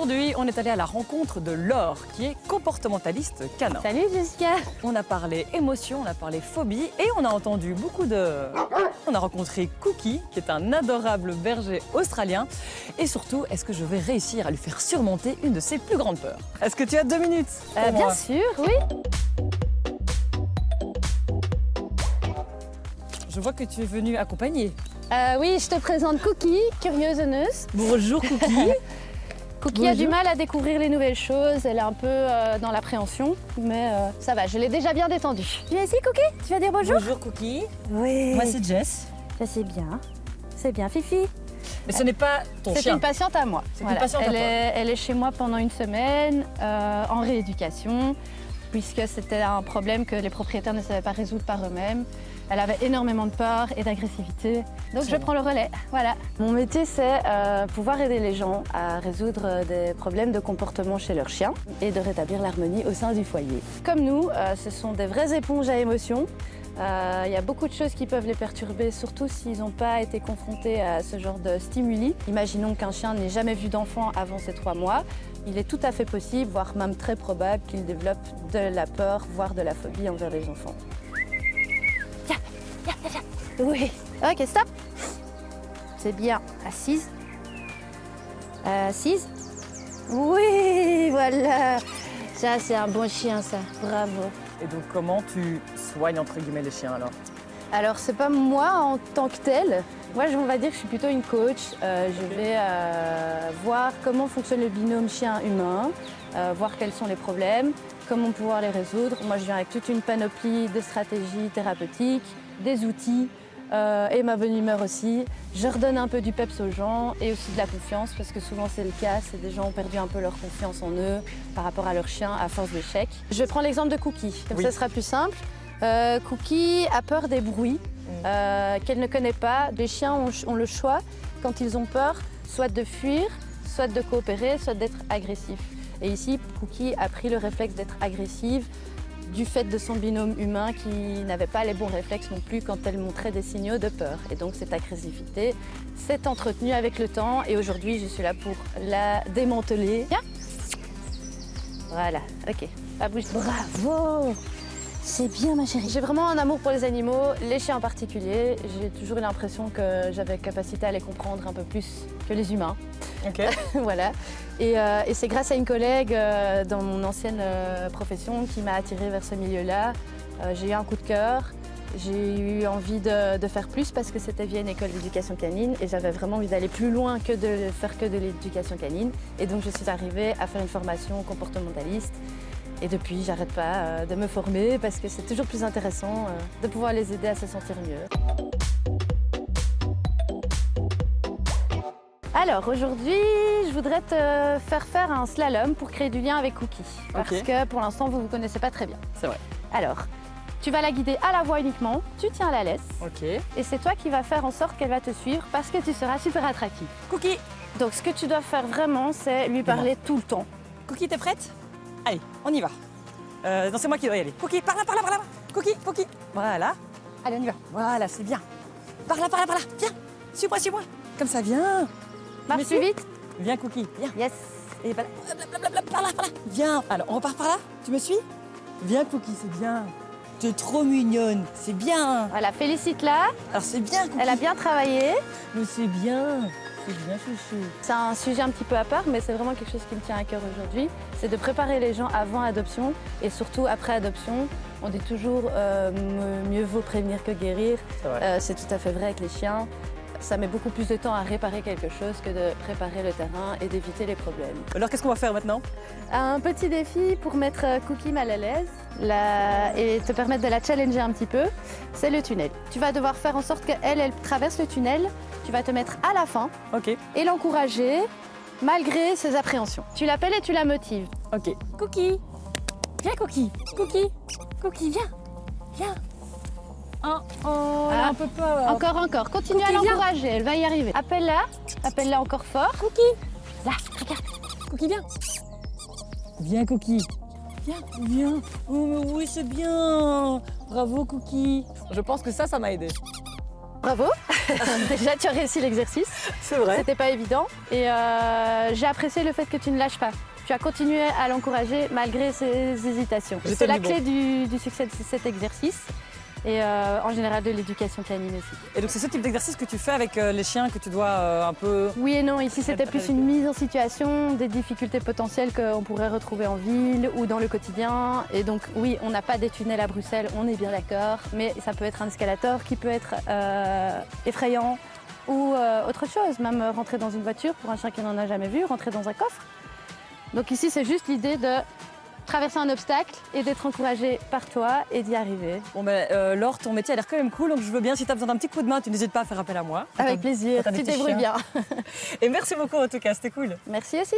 Aujourd'hui, on est allé à la rencontre de Laure, qui est comportementaliste canin. Salut Jessica. On a parlé émotion, on a parlé phobie et on a entendu beaucoup de... On a rencontré Cookie, qui est un adorable berger australien. Et surtout, est-ce que je vais réussir à lui faire surmonter une de ses plus grandes peurs? Est-ce que tu as 2 minutes pour Bien moi? sûr, oui. Je vois que tu es venue accompagner. Oui, je te présente Cookie, curieuse-neuse. Bonjour Cookie. Cookie a du mal à découvrir les nouvelles choses, elle est un peu dans l'appréhension, mais ça va, je l'ai déjà bien détendue. Viens ici Cookie, tu vas dire bonjour? Bonjour Cookie. Oui. Moi c'est Jess. Ça c'est bien Fifi. Mais ce n'est pas ton C'est chien. une patiente à moi. C'est une patiente à toi. Elle est chez moi pendant une semaine en rééducation, puisque c'était un problème que les propriétaires ne savaient pas résoudre par eux-mêmes. Elle avait énormément de peur et d'agressivité, donc je prends le relais. Voilà. Mon métier, c'est pouvoir aider les gens à résoudre des problèmes de comportement chez leurs chiens et de rétablir l'harmonie au sein du foyer. Comme nous, ce sont des vraies éponges à émotions. Il y a beaucoup de choses qui peuvent les perturber, surtout s'ils n'ont pas été confrontés à ce genre de stimuli. Imaginons qu'un chien n'ait jamais vu d'enfant avant ses 3 mois. Il est tout à fait possible, voire même très probable, qu'il développe de la peur, voire de la phobie envers les enfants. Viens. Oui. Ok, stop. C'est bien. Assise. Assise. Oui, voilà. Ça, c'est un bon chien, ça. Bravo. Et donc comment tu soignes entre guillemets les chiens alors? Alors, c'est pas moi en tant que telle. Moi, on va dire que je suis plutôt une coach. Je vais voir comment fonctionne le binôme chien-humain, voir quels sont les problèmes, comment pouvoir les résoudre. Moi, je viens avec toute une panoplie de stratégies thérapeutiques, des outils et ma bonne humeur aussi. Je redonne un peu du peps aux gens et aussi de la confiance parce que souvent c'est le cas, c'est des gens ont perdu un peu leur confiance en ont par rapport à leur chien à force d'échecs. Je prends l'exemple de Cookie, comme ça sera plus simple. Cookie a peur des bruits qu'elle ne connaît pas. Les chiens ont le choix, quand ils ont peur, soit de fuir, soit de coopérer, soit d'être agressifs. Et ici, Cookie a pris le réflexe d'être agressive du fait de son binôme humain qui n'avait pas les bons réflexes non plus quand elle montrait des signaux de peur. Et donc cette agressivité s'est entretenue avec le temps et aujourd'hui je suis là pour la démanteler. Viens. Voilà, ok. Pas bouger. Bravo! C'est bien ma chérie. J'ai vraiment un amour pour les animaux, les chiens en particulier. J'ai toujours eu l'impression que j'avais capacité à les comprendre un peu plus que les humains. Ok. Voilà. Et c'est grâce à une collègue dans mon ancienne profession qui m'a attirée vers ce milieu-là. J'ai eu un coup de cœur. J'ai eu envie de faire plus parce que c'était via une école d'éducation canine et j'avais vraiment envie d'aller plus loin que de faire que de l'éducation canine. Et donc je suis arrivée à faire une formation comportementaliste. Et depuis, j'arrête pas de me former parce que c'est toujours plus intéressant de pouvoir les aider à se sentir mieux. Alors aujourd'hui, je voudrais te faire un slalom pour créer du lien avec Cookie. Parce que pour l'instant, vous ne vous connaissez pas très bien. C'est vrai. Alors, tu vas la guider à la voix uniquement, tu tiens la laisse. Ok. Et c'est toi qui vas faire en sorte qu'elle va te suivre parce que tu seras super attractif. Cookie. Donc ce que tu dois faire vraiment, c'est lui parler tout le temps. Cookie, t'es prête? Allez, on y va. Non, c'est moi qui dois y aller. Cookie, par là. Cookie. Voilà. Allez, on y va. Voilà, c'est bien. Par là. Viens. Suis-moi. Comme ça, viens. Marche plus vite. Viens, Cookie. Viens. Yes. Et par là. Viens. Alors, on repart par là. Tu me suis? Viens, Cookie, c'est bien. T'es trop mignonne. C'est bien. Voilà, félicite-la. Alors, c'est bien, Cookie. Elle a bien travaillé. Mais c'est bien. C'est bien, chouchou. C'est un sujet un petit peu à part, mais c'est vraiment quelque chose qui me tient à cœur aujourd'hui. C'est de préparer les gens avant adoption et surtout après adoption. On dit toujours mieux vaut prévenir que guérir. C'est tout à fait vrai avec les chiens. Ça met beaucoup plus de temps à réparer quelque chose que de préparer le terrain et d'éviter les problèmes. Alors, qu'est-ce qu'on va faire maintenant? Un petit défi pour mettre Cookie mal à l'aise et te permettre de la challenger un petit peu, c'est le tunnel. Tu vas devoir faire en sorte qu'elle traverse le tunnel. Tu vas te mettre à la fin et l'encourager malgré ses appréhensions. Tu l'appelles et tu la motives. Ok. Cookie. Viens, Cookie. Cookie, viens. Oh, elle a un peu peur. Encore. Continue à l'encourager, elle va y arriver. Appelle-la encore fort. Cookie. Là, regarde. Cookie, viens. Viens, Cookie. Viens. Oh, mais oui, c'est bien. Bravo, Cookie. Je pense que ça m'a aidé. Bravo. Déjà, tu as réussi l'exercice. C'est vrai. C'était pas évident. Et j'ai apprécié le fait que tu ne lâches pas. Tu as continué à l'encourager malgré ses hésitations. C'est la clé du succès de cet exercice. Et en général de l'éducation canine aussi. Et donc c'est ce type d'exercice que tu fais avec les chiens que tu dois un peu... Oui et non, ici c'était plus une mise en situation des difficultés potentielles qu'on pourrait retrouver en ville ou dans le quotidien. Et donc oui, on n'a pas des tunnels à Bruxelles, on est bien d'accord, mais ça peut être un escalator qui peut être effrayant ou autre chose, même rentrer dans une voiture pour un chien qui n'en a jamais vu, rentrer dans un coffre. Donc ici c'est juste l'idée de traverser un obstacle et d'être encouragé par toi et d'y arriver. Bon ben Laure, ton métier a l'air quand même cool, donc je veux bien, si tu as besoin d'un petit coup de main, tu n'hésites pas à faire appel à moi. Avec plaisir, tu te débrouilles bien. Et merci beaucoup en tout cas, c'était cool. Merci aussi.